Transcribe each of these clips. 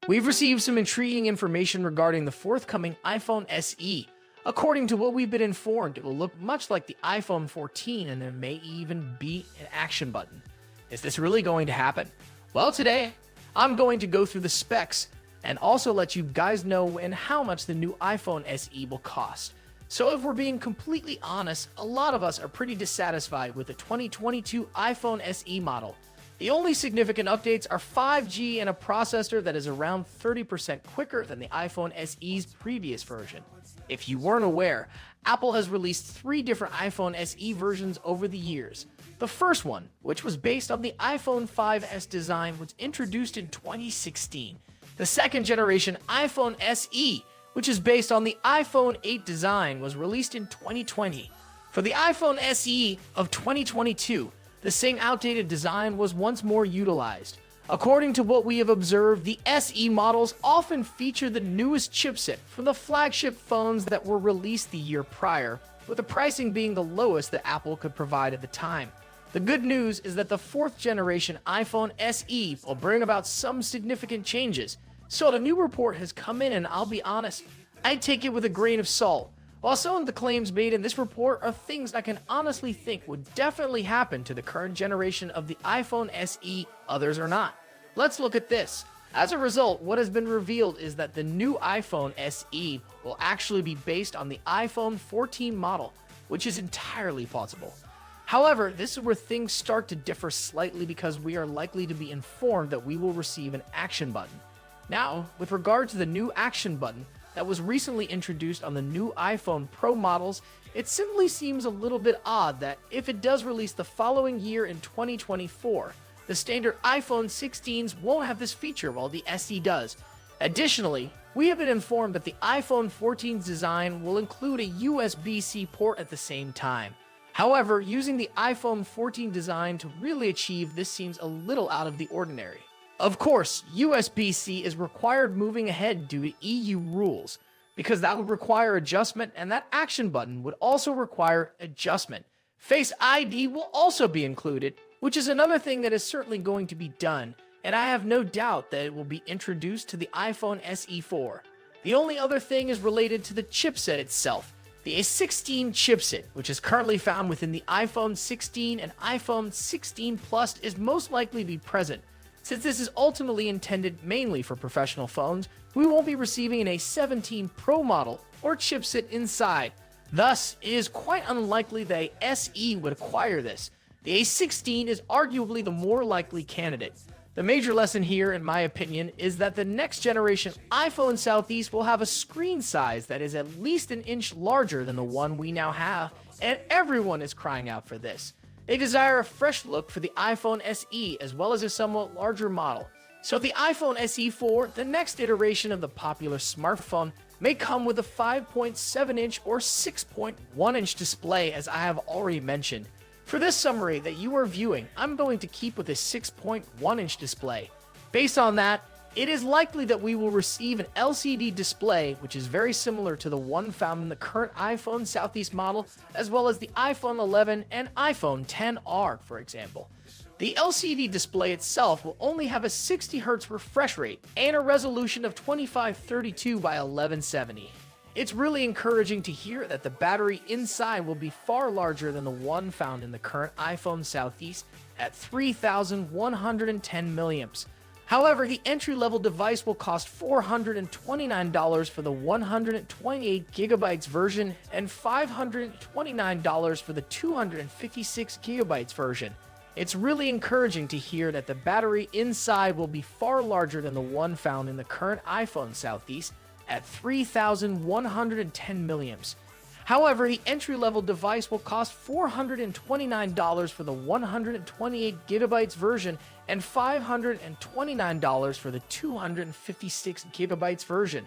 We've received some intriguing information regarding the forthcoming iPhone SE. According to what we've been informed, it will look much like the iPhone 14 and there may even be an action button. Is this really going to happen? Well, today, I'm going to go through the specs and also let you guys know and how much the new iPhone SE will cost. So if we're being completely honest, a lot of us are pretty dissatisfied with the 2022 iPhone SE model. The only significant updates are 5G and a processor that is around 30% quicker than the iPhone SE's previous version. If you weren't aware, Apple has released 3 different iPhone SE versions over the years. The first one, which was based on the iPhone 5S design, was introduced in 2016. The second generation iPhone SE, which is based on the iPhone 8 design, was released in 2020. For the iPhone SE of 2022, the same outdated design was once more utilized. According to what we have observed, the SE models often feature the newest chipset from the flagship phones that were released the year prior, with the pricing being the lowest that Apple could provide at the time. The good news is that the 4th generation iPhone SE will bring about some significant changes. So the new report has come in, and I'll be honest, I take it with a grain of salt. While some of the claims made in this report are things I can honestly think would definitely happen to the current generation of the iPhone SE, others are not. Let's look at this. As a result, what has been revealed is that the new iPhone SE will actually be based on the iPhone 14 model, which is entirely plausible. However, this is where things start to differ slightly because we are likely to be informed that we will receive an action button. Now, with regard to the new action button that was recently introduced on the new iPhone Pro models, it simply seems a little bit odd that if it does release the following year in 2024, the standard iPhone 16s won't have this feature while the SE does. Additionally, we have been informed that the iPhone 14's design will include a USB-C port at the same time. However, using the iPhone 14 design to really achieve this seems a little out of the ordinary. Of course, USB-C is required moving ahead due to EU rules, because that would require adjustment, and that action button would also require adjustment. Face ID will also be included, which is another thing that is certainly going to be done, and I have no doubt that it will be introduced to the iPhone SE4. The only other thing is related to the chipset itself. The A16 chipset, which is currently found within the iPhone 16 and iPhone 16 Plus, is most likely to be present. Since this is ultimately intended mainly for professional phones, we won't be receiving an A17 Pro model or chipset inside. Thus, it is quite unlikely that a SE would acquire this. The A16 is arguably the more likely candidate. The major lesson here, in my opinion, is that the next generation iPhone Southeast will have a screen size that is at least an inch larger than the one we now have, and everyone is crying out for this. They desire a fresh look for the iPhone SE as well as a somewhat larger model. So the iPhone SE4, the next iteration of the popular smartphone, may come with a 5.7-inch or 6.1-inch display, as I have already mentioned. For this summary that you are viewing, I'm going to keep with a 6.1-inch display. Based on that, it is likely that we will receive an LCD display, which is very similar to the one found in the current iPhone Southeast model, as well as the iPhone 11 and iPhone XR, for example. The LCD display itself will only have a 60Hz refresh rate and a resolution of 2532 by 1170. It's really encouraging to hear that the battery inside will be far larger than the one found in the current iPhone Southeast at 3,110 milliamps. However, the entry-level device will cost $429 for the 128GB version and $529 for the 256GB version. It's really encouraging to hear that the battery inside will be far larger than the one found in the current iPhone Southeast at 3,110 milliamps. However, the entry-level device will cost $429 for the 128GB version and $529 for the 256GB version.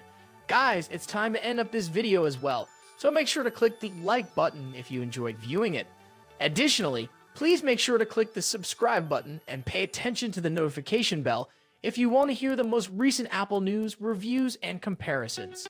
Guys, it's time to end up this video as well, so make sure to click the like button if you enjoyed viewing it. Additionally, please make sure to click the subscribe button and pay attention to the notification bell if you want to hear the most recent Apple news, reviews, and comparisons.